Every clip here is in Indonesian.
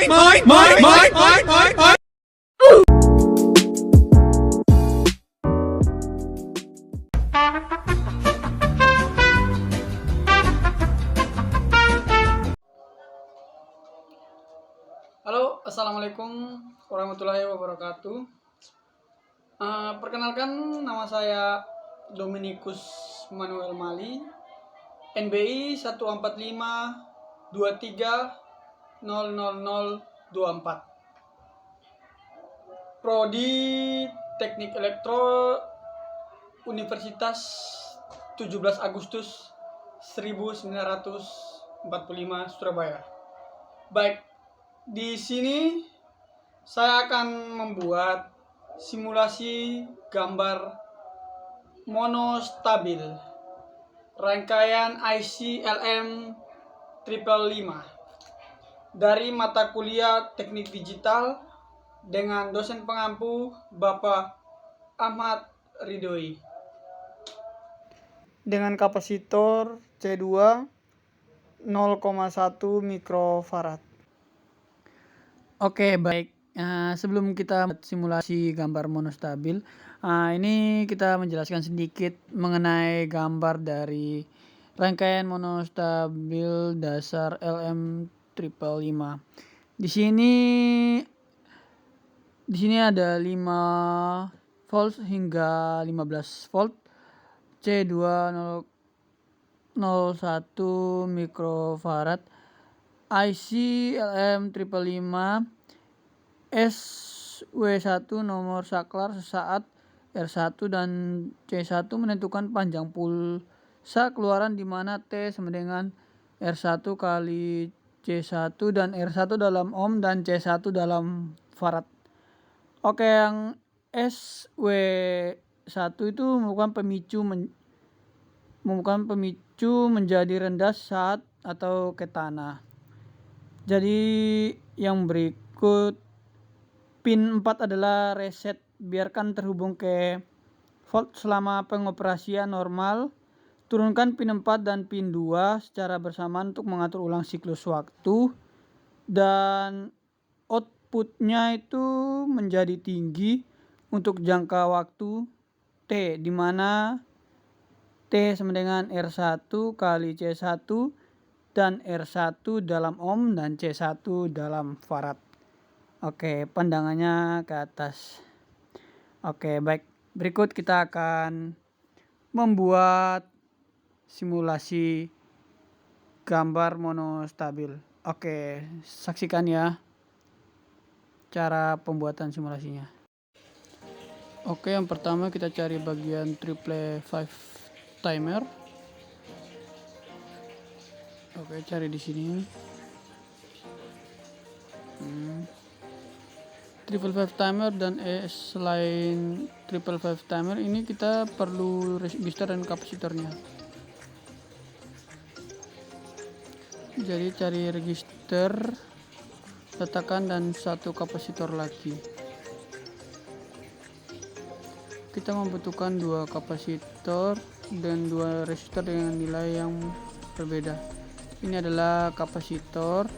Halo, assalamualaikum warahmatullahi wabarakatuh. Perkenalkan, nama saya Dominikus Manuel Mali, NBI 14523000024, Prodi Teknik Elektro, Universitas 17 Agustus 1945, Surabaya. Baik, di sini saya akan membuat simulasi gambar monostabil rangkaian IC LM555 dari mata kuliah Teknik Digital dengan dosen pengampu Bapak Ahmad Ridhoi dengan kapasitor C2 0,1 mikrofarad. Oke, baik. Sebelum kita simulasi gambar monostabil, ini kita menjelaskan sedikit mengenai gambar dari rangkaian monostabil dasar LM555. Di sini ada 5 volt hingga 15 volt, C2 0,1 mikrofarad, IC LM555, SW1 nomor saklar sesaat, R1 dan C1 menentukan panjang pulsa keluaran di mana T sama dengan R1 kali C1 dan R1 dalam ohm dan C1 dalam farad. Oke, yang SW1 itu merupakan pemicu menjadi rendah saat atau ke tanah. Jadi yang berikut, pin 4 adalah reset, biarkan terhubung ke volt selama pengoperasian normal. Turunkan pin 4 dan pin 2 secara bersamaan untuk mengatur ulang siklus waktu, dan outputnya itu menjadi tinggi untuk jangka waktu T, di mana T sama dengan R1 kali C1 dan R1 dalam ohm dan C1 dalam farad. Oke, pandangannya ke atas. Oke, baik. Berikut kita akan membuat simulasi gambar monostabil. Oke, saksikan ya cara pembuatan simulasinya. Oke, yang pertama kita cari bagian triple 5 timer. Oke, cari di sini. Triple 5 timer, dan selain triple 5 timer ini kita perlu resistor dan kapasitornya. Jadi cari register, letakkan, dan satu kapasitor lagi. Kita membutuhkan 2 kapasitor dan 2 resistor dengan nilai yang berbeda. Ini adalah kapasitor.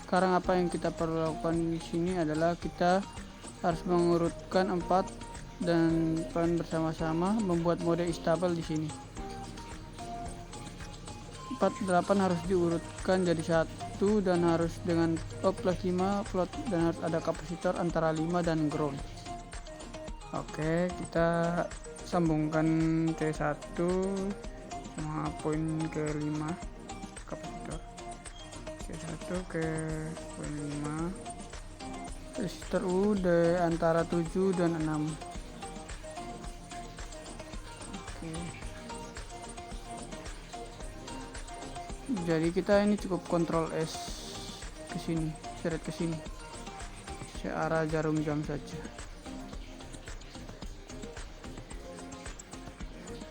Sekarang apa yang kita perlu lakukan di sini adalah kita harus mengurutkan 4 dan peran bersama-sama membuat mode istabel di sini. 48 harus diurutkan jadi 1 dan harus dengan plus 5 float, dan harus ada kapasitor antara 5 dan ground. Oke, kita sambungkan C1 sama poin ke 5 kapasitor. C1 ke poin 5, resistor U di antara 7 dan 6. Oke. Jadi kita ini cukup kontrol S ke sini, seret ke sini, searah jarum jam saja.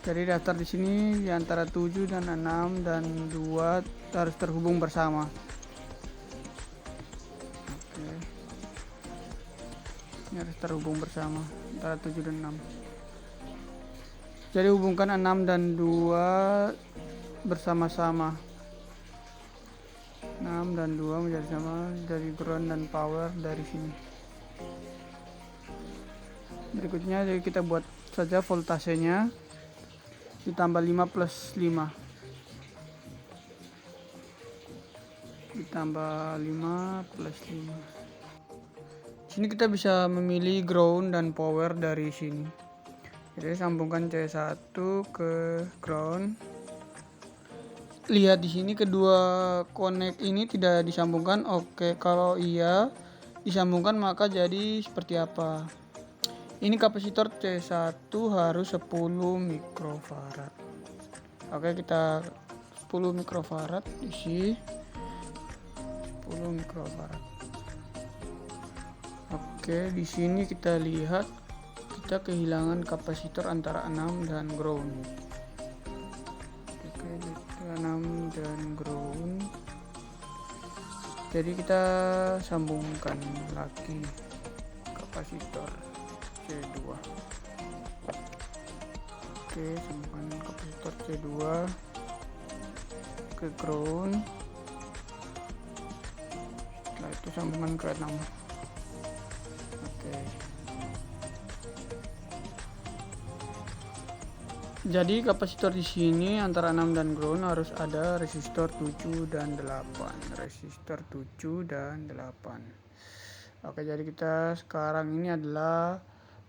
Jadi daftar di sini di antara 7 dan 6 dan 2 harus terhubung bersama. Oke. Ini harus terhubung bersama antara 7 dan 6. Jadi hubungkan 6 dan 2 bersama-sama. Nah, 6 dan 2 menjadi sama dari ground dan power dari sini. Berikutnya jadi kita buat saja voltasenya ditambah 5 plus 5 ditambah 5 plus 5. Sini kita bisa memilih ground dan power dari sini. Jadi sambungkan C1 ke ground. Lihat di sini kedua connect ini tidak disambungkan. Oke, kalau iya disambungkan maka jadi seperti apa? Ini kapasitor C1 harus 10 mikrofarad. Oke, kita 10 mikrofarad isi 10 mikrofarad. Oke, di sini kita lihat kita kehilangan kapasitor antara 6 dan ground. Oke, 6 dan ground. Jadi kita sambungkan lagi kapasitor C2. Oke, sambungkan kapasitor C2 ke ground. Setelah itu sambungan ke 6. Oke. Jadi kapasitor di sini antara 6 dan ground harus ada resistor 7 dan 8. Resistor 7 dan 8. Oke, jadi kita sekarang ini adalah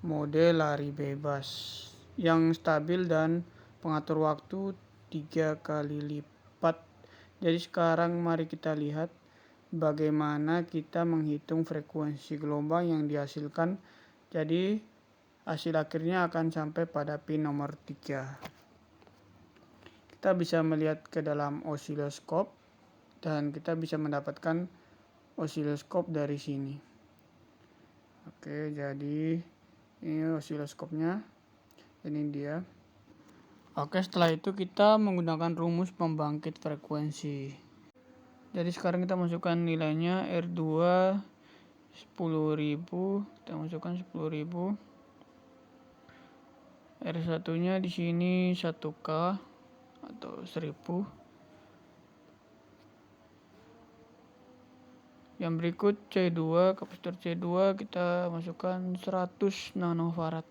mode lari bebas yang stabil dan pengatur waktu 3 kali lipat. Jadi sekarang mari kita lihat bagaimana kita menghitung frekuensi gelombang yang dihasilkan. Jadi hasil akhirnya akan sampai pada pin nomor 3. Kita bisa melihat ke dalam osiloskop dan kita bisa mendapatkan osiloskop dari sini. Oke, jadi ini osiloskopnya. Ini dia. Oke, setelah itu kita menggunakan rumus pembangkit frekuensi. Jadi sekarang kita masukkan nilainya R2 10.000, kita masukkan 10.000. R1 nya di sini 1K atau 1000. Yang berikut C2, kapasitor C2 kita masukkan 100 nanofarad.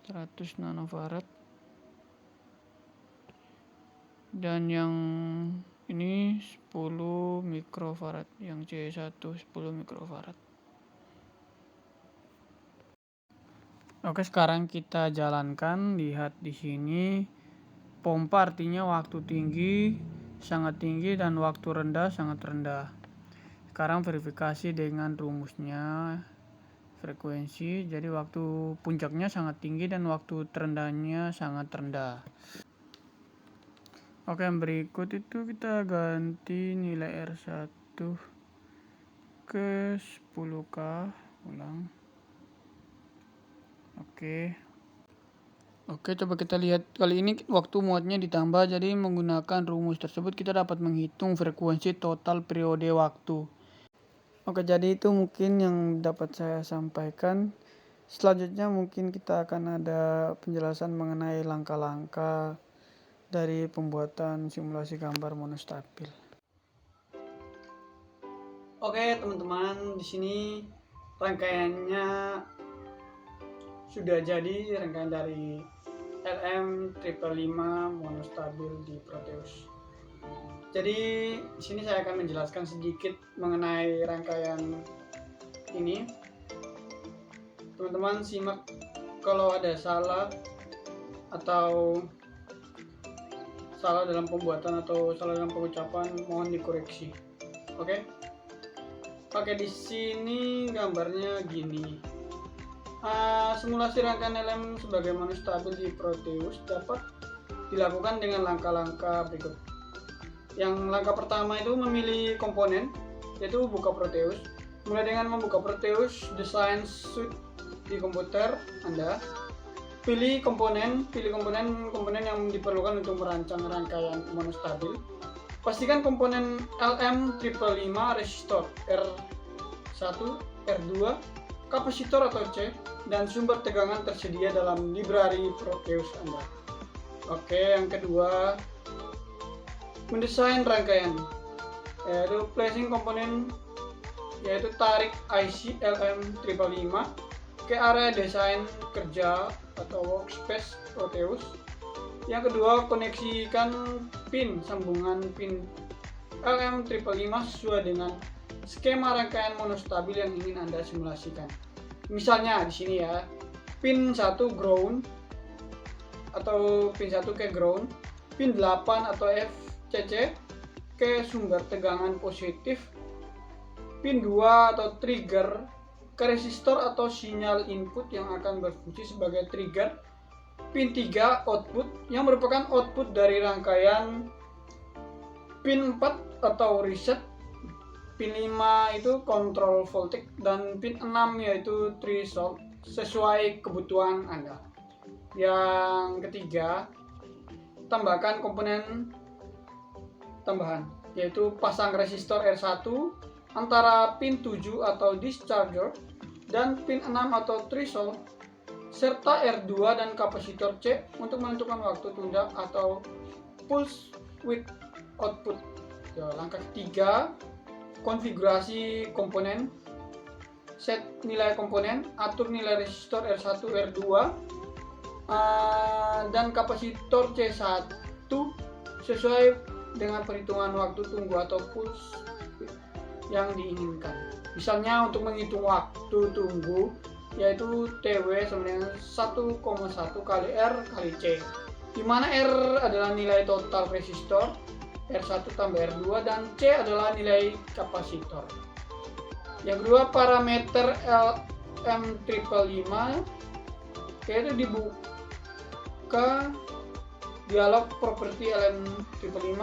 100 nanofarad. Dan yang ini 10 mikrofarad, yang C1 10 mikrofarad. Oke, sekarang kita jalankan. Lihat di sini pompa artinya waktu tinggi, sangat tinggi, dan waktu rendah, sangat rendah. Sekarang verifikasi dengan rumusnya frekuensi. Jadi waktu puncaknya sangat tinggi dan waktu terendahnya sangat rendah. Oke, yang berikut itu kita ganti nilai R1 ke 10K ulang. Oke, coba kita lihat. Kali ini waktu muatnya ditambah, jadi menggunakan rumus tersebut kita dapat menghitung frekuensi total periode waktu. Oke, jadi itu mungkin yang dapat saya sampaikan. Selanjutnya mungkin kita akan ada penjelasan mengenai langkah-langkah dari pembuatan simulasi gambar monostabil. Oke, teman-teman, di sini rangkaiannya sudah jadi, rangkaian dari LM555 monostabil di Proteus. Jadi di sini saya akan menjelaskan sedikit mengenai rangkaian ini. Teman-teman simak, kalau ada salah atau salah dalam pembuatan atau salah dalam pengucapan mohon dikoreksi. Oke, di sini gambarnya gini. Simulasi rangkaian LM sebagai monostabil di Proteus dapat dilakukan dengan langkah-langkah berikut. Yang langkah pertama itu memilih komponen, yaitu buka Proteus. Mulai dengan membuka Proteus Design Suite di komputer Anda. Pilih komponen yang diperlukan untuk merancang rangkaian monostabil. Pastikan komponen LM555 resistor R1, R2, kapasitor atau C, dan sumber tegangan tersedia dalam library Proteus Anda. Oke, yang kedua, mendesain rangkaian, yaitu placing komponen, yaitu tarik IC LM555 ke area desain kerja atau workspace Proteus. Yang kedua, koneksikan pin sambungan pin LM555 sesuai dengan skema rangkaian monostabil yang ingin Anda simulasikan. Misalnya di sini ya, pin 1 ground atau pin 1 ke ground, pin 8 atau FCC ke sumber tegangan positif, pin 2 atau trigger ke resistor atau sinyal input yang akan berfungsi sebagai trigger, pin 3 output yang merupakan output dari rangkaian, pin 4 atau reset, pin 5 itu control voltage, dan pin 6 yaitu threshold sesuai kebutuhan Anda. Yang ketiga, tambahkan komponen tambahan, yaitu pasang resistor R1 antara pin 7 atau discharger dan pin 6 atau threshold, serta R2 dan kapasitor C untuk menentukan waktu tunda atau pulse width output. Langkah ketiga, konfigurasi komponen, set nilai komponen, atur nilai resistor R1, R2 dan kapasitor C1 sesuai dengan perhitungan waktu tunggu atau pulse yang diinginkan. Misalnya untuk menghitung waktu tunggu, yaitu TW sama dengan 1,1 kali R kali C, di mana R adalah nilai total resistor, R1 tambah R2, dan C adalah nilai kapasitor. Yang kedua, parameter LM555, yaitu dibuka dialog properti LM555,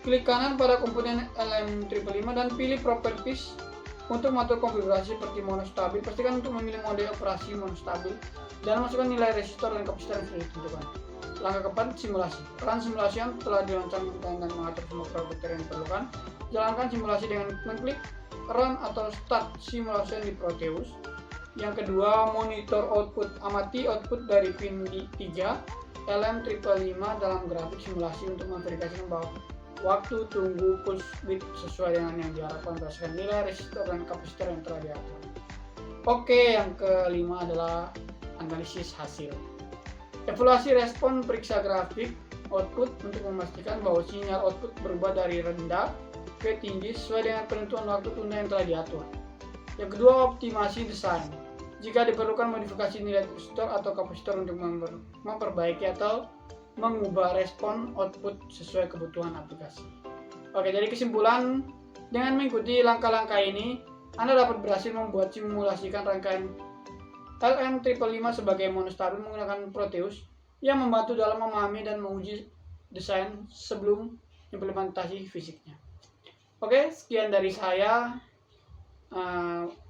klik kanan pada komponen LM555 dan pilih properties untuk mengatur konfigurasi seperti monostabil. Pastikan untuk memilih mode operasi monostabil dan masukkan nilai resistor dan kapasitor yang sudah ditentukan. Langkah keempat, simulasi. Run simulasi telah dirancangkan dan mengatur semua parameter yang diperlukan. Jalankan simulasi dengan mengklik run atau start simulation di Proteus. Yang kedua, monitor output. Amati output dari pin 3 LM555 dalam grafik simulasi untuk memverifikasi bahwa waktu tunggu pulse width sesuai dengan yang diharapkan berdasarkan nilai resistor dan kapasitor yang telah diatur. Oke, yang kelima adalah analisis hasil. Evaluasi respon, periksa grafik output untuk memastikan bahwa sinyal output berubah dari rendah ke tinggi sesuai dengan penentuan waktu tunda yang telah diatur. Yang kedua, optimasi desain. Jika diperlukan modifikasi nilai resistor atau kapasitor untuk memperbaiki atau mengubah respon output sesuai kebutuhan aplikasi. Oke, jadi kesimpulan, dengan mengikuti langkah-langkah ini, Anda dapat berhasil membuat simulasikan rangkaian LM555 sebagai monostabil menggunakan Proteus yang membantu dalam memahami dan menguji desain sebelum implementasi fisiknya. Oke, sekian dari saya.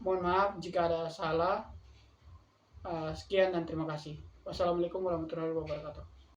Mohon maaf jika ada salah. Sekian dan terima kasih. Wassalamualaikum warahmatullahi wabarakatuh.